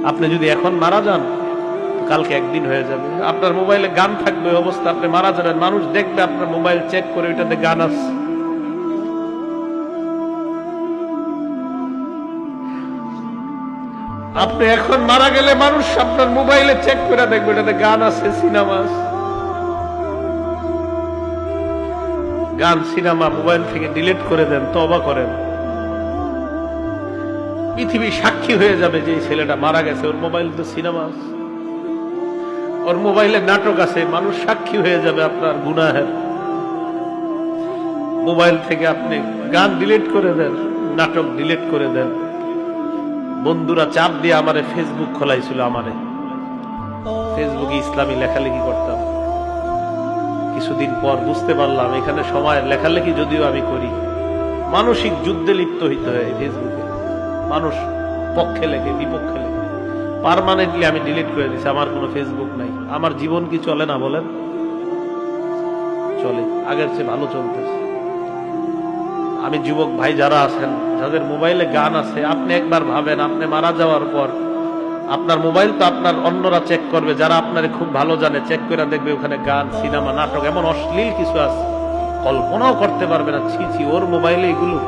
আপনি যদি এখন মারা যান, কালকে একদিন হয়ে যাবে। আপনার মোবাইলে গান থাকবে, ওই অবস্থা আপনি মারা যাবেন, মানুষ দেখবে আপনার মোবাইল চেক করে ওইটাতে গান আছে। আপনি এখন মারা গেলে মানুষ আপনার মোবাইলে চেক করে দেখবে এটাতে গান আছে, সিনেমা আছে। গান সিনেমা মোবাইল থেকে ডিলিট করে দেন, তওবা করেন। পৃথিবী সাক্ষী হয়ে যাবে যে এই ছেলেটা মারা গেছে, ওর মোবাইল তো সিনেমা আছে, ওর মোবাইলে নাটক আছে, মানুষ সাক্ষী হয়ে যাবে আপনার গুনাহের। মোবাইল থেকে আপনি গান ডিলিট করে দেন, নাটক ডিলিট করে দেন। বন্ধুরা চাপ দিয়ে আমারে ফেসবুক খোলাইছিল, আমারে ফেসবুকে ইসলামী লেখালেখি করতাম। কিছুদিন পর বুঝতে পারলাম এখানে সময় লেখালেখি যদিও আমি করি, মানসিক যুদ্ধে লিপ্ত হইতে হয় ফেসবুকে। মানুষ পক্ষে লেখে, বিপক্ষে লেখে। পার্মানেন্টলি আমি ডিলিট করে দিচ্ছি, আমার কোনো ফেসবুক নাই। আমার জীবন কি চলে না বলেন? চলে, আগের চেয়ে ভালো চলতেছে। আমি যুবক ভাই যারা আছেন, যাদের মোবাইলে গান আছে, আপনি একবার ভাবেন আপনি মারা যাওয়ার পর আপনার মোবাইল তো আপনার অন্যরা চেক করবে, যারা আপনারে খুব ভালো জানে, চেক করে দেখবে ওখানে গান, সিনেমা, নাটক, এমন অশ্লীল কিছু আছে কল্পনাও করতে পারবে না। ছি ছি, ওর মোবাইলে এগুলো।